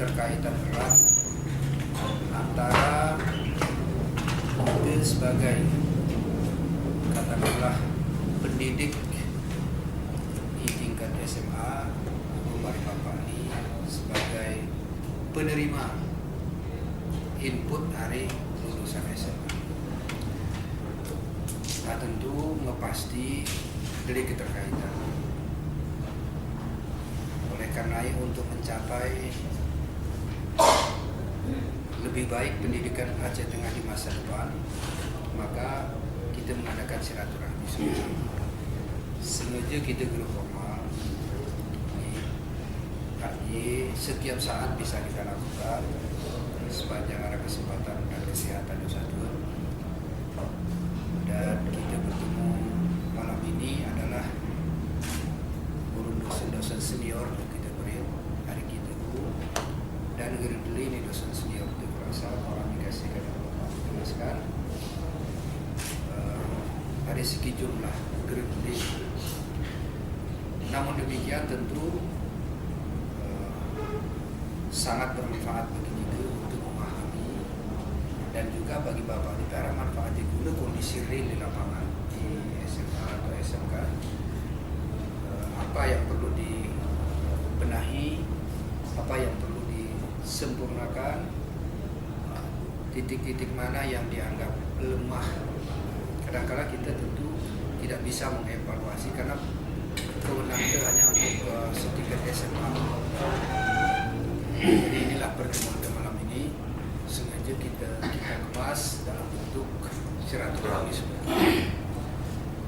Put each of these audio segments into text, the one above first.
keterkaitan erat antara kita sebagai katakanlah pendidik di tingkat SMA, Mari Bapak ini sebagai penerima input hari lulusan SMA. Nah, tentu ngepasti dari keterkaitan. Oleh karena itu, untuk mencapai lebih baik pendidikan Aceh Tengah di masa depan, maka kita mengadakan silaturahmi sengaja kita grup formal. Artinya setiap saat bisa kita lakukan sepanjang ada kesempatan dan kesehatan dosa-dua. Dan kita bertemu malam ini adalah guru dosen-dosen senior kita beri hari kita dulu, dan guru ini dosen senior itu berasal komunikasi dan menjelaskan ada segi jumlah guru. Namun demikian tentu sangat bermanfaat bagi kita untuk memahami, dan juga bagi Bapak di para manfaat guna kondisi real di lapangan di SMA atau SMK, apa yang perlu dibenahi, apa yang perlu disempurnakan, titik-titik mana yang dianggap lemah. Kadang-kadang kita tentu tidak bisa mengevaluasi karena kewenangan itu hanya untuk setingkat SMA. Jadi inilah pertemuan malam ini sengaja kita kemas dalam bentuk silaturahmi.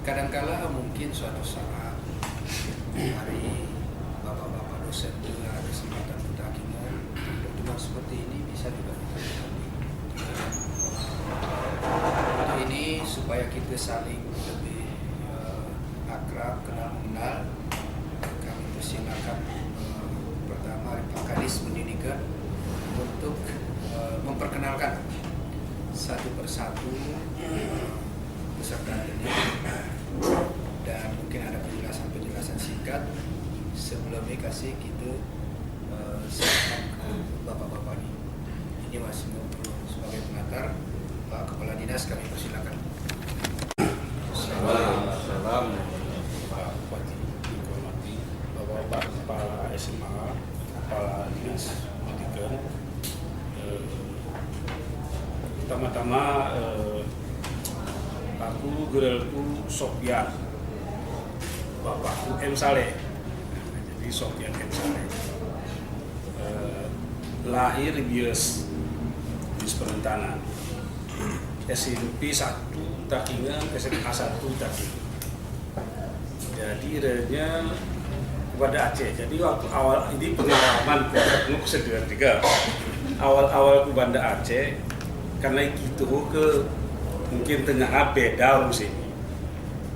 Kadang-kala mungkin suatu saat hari bapak-bapak dosen juga ada kesempatan pertandingan pertemuan seperti ini bisa juga kita lalui. Untuk ini supaya kita saling lebih akrab, kenal mengenal, kami persilakan pertama Pak Kadis Pendidikan untuk memperkenalkan satu persatu peserta ini, dan mungkin ada penjelasan singkat sebelumnya kasih kita silakan ke bapak-bapak ini. Ini masih sebagai pengantar Pak Kepala Dinas, kami persilakan. Assalamualaikum Pak Bupati, dihormati Bapak Kepala SMA, Kepala Dinas Pendidikan. Pertama-tama aku gerelku Sofyan, bapakku M. Saleh. Jadi Sofyan M. Saleh. Lahir di Bias, di Perentanan. SMP 1 Takingan, SMA 1 Takingan. Jadi adanya kepada Aceh. Jadi waktu awal ini pengalaman ketemu kesedihan juga. Awal-awal ke Banda Aceh, karena itu ke mungkin tengah beda urus ini.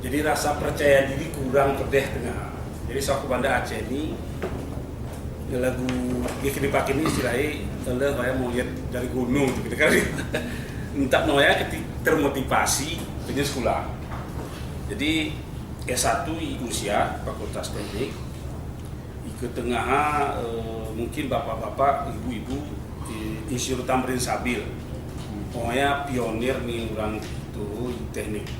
Jadi rasa percaya diri kurang pedeh tengah. Jadi saya ke Banda Aceh ini lagu gini pakai ini istilahnya saya mau lihat dari gunung gitu kan. Entah noya termotivasi dengan sekolah. Jadi S1 usia Fakultas Teknik. Ke tengah mungkin bapak-bapak, ibu-ibu Insinyur Tamrin Sabil. Pokoknya pionir nih orang itu teknik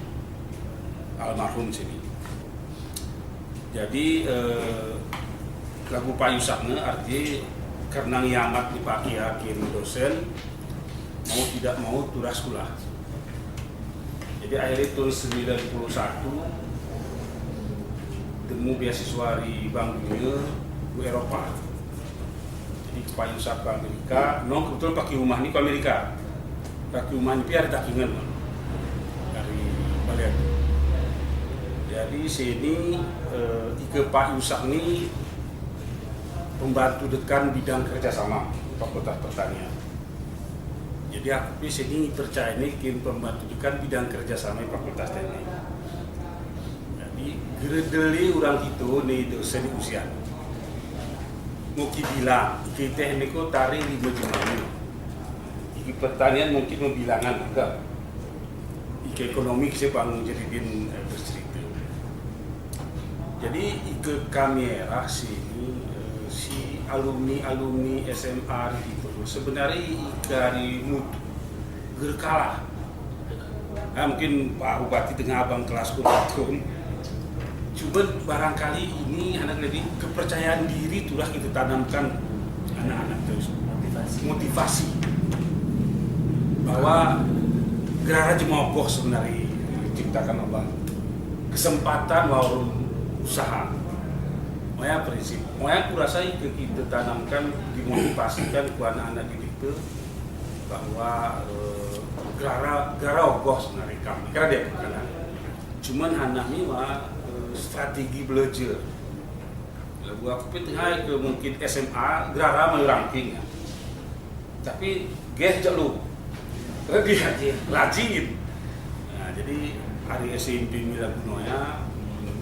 almarhum sini. Jadi lagu payusaknya arti karena ngiamat dipakai hakim dosen mau tidak mau turah sekolah. Jadi akhirnya tahun 91 temu beasiswa di Bank Dunia di Eropa. Jadi ke payusak ke Amerika, kebetulan pakai rumah ini ke Amerika. Pakai rumah ini ada takingan dari Balian. Jadi sini ke payusak ini pembantu dekan bidang kerjasama Fakultas Pertanian. Jadi aku di sini percaya ini pembantu dekan bidang kerjasama Fakultas Teknik. Jadi geredeli orang itu nih dosen usia. Mungkin bilang, iki teknik itu tarik 5 jumlah. Iki pertanian mungkin membilangan juga. Iki ekonomi saya bangun jadi din bercerita. Jadi ike kamera si alumni SMA itu sebenarnya dari mutu gerkalah. Nah, mungkin Pak Bupati tengah abang kelas kurang. Cuman barangkali ini anak lebih kepercayaan diri itulah kita tanamkan anak-anak terus motivasi bahwa gerara jemogoh sebenarnya diciptakan Allah kesempatan warung usaha. Maya prinsip, maya kurasa itu kita tanamkan dimotivasikan ke anak-anak didik itu bahwa gerara ogoh sebenarnya kami karena dia bukan. Cuman anak ini mah strategi belajar. Lalu aku tengah ke mungkin SMA gerara mau ranking ya. Tapi guys jalur rajin. Nah, jadi hari SMP Mila Gunoya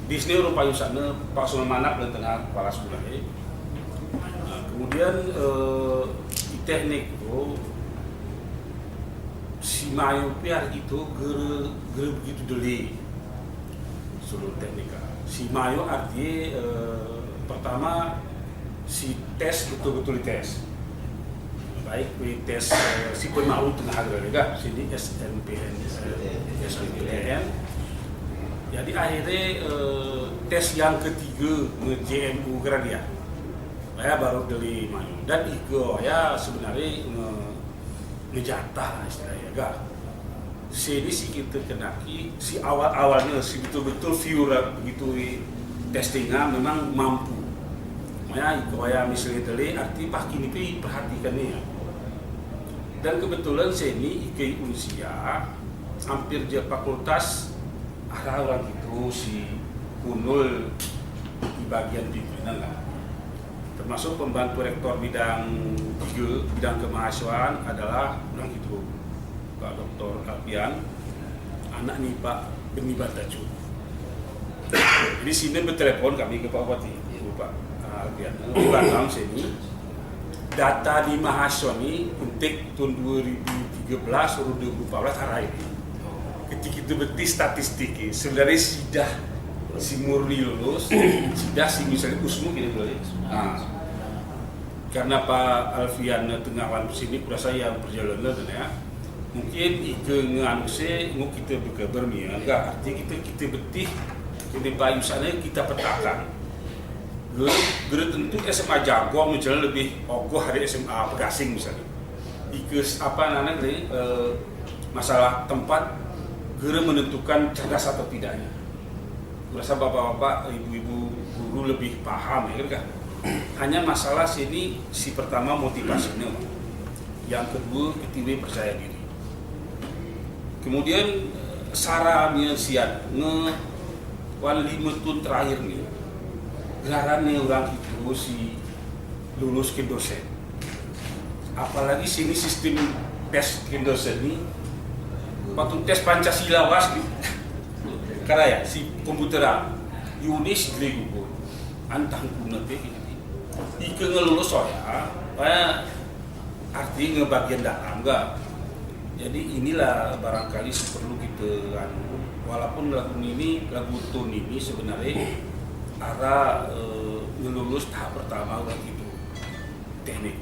di sini orang payusana Pak Sulmanak dan tengah kepala sekolah. Nah, kemudian di teknik itu si Mayu piar itu ger begitu deli seluruh teknika. Si Mayu artinya pertama si tes betul-betul dites. Baik tes si pemau tengah harga sini SNPN. Jadi akhirnya tes yang ketiga nge-JMU Gradia. Saya baru dari Mayu dan Igo ya sebenarnya ngejatah istilahnya gak. Sini sih kita kenaki si awalnya si betul-betul viewer begitu testingnya memang mampu. Makanya kayak misalnya tadi arti pak kini perhatikan nih ya. Dan kebetulan sini IKI Unsia hampir di fakultas ada orang itu si Kunul di bagian pimpinan lah. Termasuk pembantu rektor bidang kemahasiswaan adalah orang itu Pak Dr. Alfian, anak nih Pak Beni Bataju. Jadi sini bertelepon kami ke Pak Bupati, Pak Alfian. Di belakang sini data di mahasiswa ini untuk tahun 2013 atau 2014 arah ini. Ketika itu berarti statistik sebenarnya sudah si murni lulus, sudah si misalnya Usmu gitu loh. Nah, karena Pak Alfian tengah sini kurasa yang perjalanan ya. Mungkin itu nganuse mau kita berkabar nih enggak artinya kita betih ini Pak Yusana kita petakan. Guru tentu SMA Jago misalnya lebih ogoh dari SMA Pegasing misalnya. Ikus apa namanya masalah tempat guru menentukan cerdas atau tidaknya. Kurasa bapak-bapak, ibu-ibu guru lebih paham ya kan? Hanya masalah sini si pertama motivasinya, yang kedua ketiga percaya diri. Kemudian sarannya siat wali metun terakhir nih, gerarannya orang itu si lulus ke dosen. Apalagi sini sistem tes ke dosen ini, waktu tes Pancasila was karena ya si komputeran Yunis Grego antang kuna teh ike ngelulus soalnya kayak arti ngebagian dalam enggak. Jadi inilah barangkali perlu kita walaupun lagu tun ini sebenarnya arah ngelulus tahap pertama udah gitu teknik.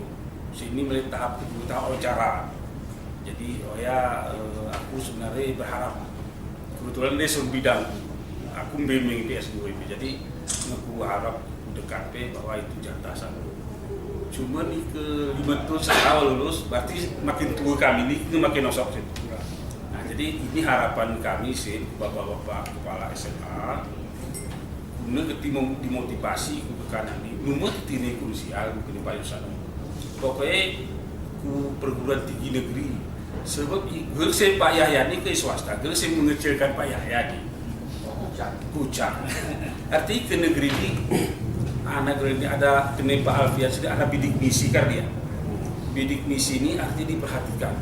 Sini mulai tahap kedua tahap wawancara. Jadi aku sebenarnya berharap kebetulan dia seorang bidang aku membimbing di S2 ini. Jadi aku harap dekat bahwa itu jatah satu. Cuma nih ke 5 tahun setelah lulus, berarti makin tua kami ini makin nosok sih. Nah, jadi ini harapan kami sih, bapak-bapak kepala SMA, guna dimotivasi ke kanan ini, nomor tini krusial ke payusan. Pokoknya ku perguruan tinggi negeri, sebab gue saya Pak Yahya ini ke swasta, gue saya mengecilkan Pak Yahya ini. Kucang. Artinya ke negeri ini. Anak ini ada kena Pak Alfian sudah ada bidik misi kan dia. Bidik misi ini artinya diperhatikan.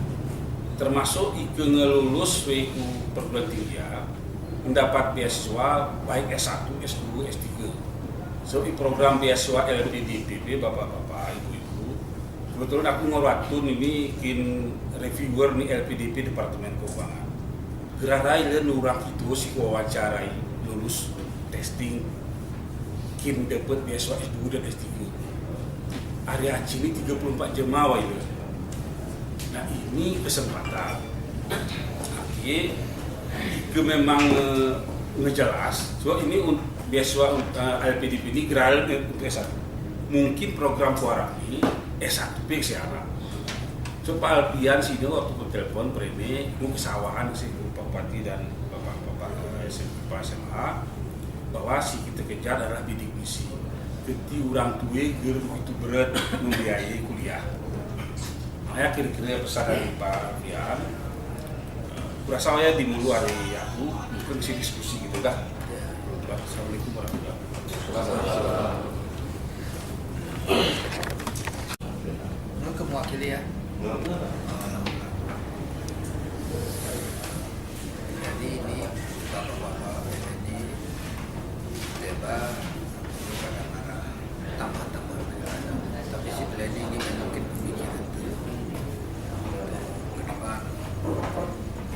Termasuk ikut ngelulus WU perguruan tinggi mendapat beasiswa baik S1, S2, S3. So di program beasiswa LPDP bapak-bapak, ibu-ibu. Kebetulan aku ngorwatun ini kin reviewer nih LPDP Departemen Keuangan. Gerarai dan orang itu si wawancarai lulus testing dapat beasiswa S2 dan S3. area Haji ini 34 jemaah itu. Nah ini kesempatan. Jadi jika memang ngejelas, so ini beasiswa LPDP ini geral untuk S1. Mungkin program Puara ini S1 siapa? So Pak Alpian sini waktu bertelepon premi mau kesawahan si Pak Bupati dan Bapak SMA bahwa si kita kejar adalah bidik misi. Jadi orang tua begitu berat membiayai kuliah. Makanya kira-kira pesan dari Pak Alpian. Kurasa saya dimulu hari aku mungkin si diskusi gitu kan. Assalamualaikum warahmatullahi wabarakatuh. Lu ke mewakili ya? Jadi ini bapak-bapak ini debat kadang-kadang tambah-tambah tapi si planning ini mungkin pemikiran itu ke depan.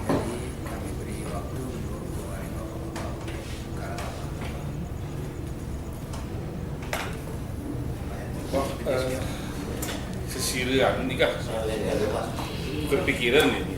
Jadi kami beri waktu untuk dua hari bapak-bapak karena Sesirian ini kah? Berpikiran ini,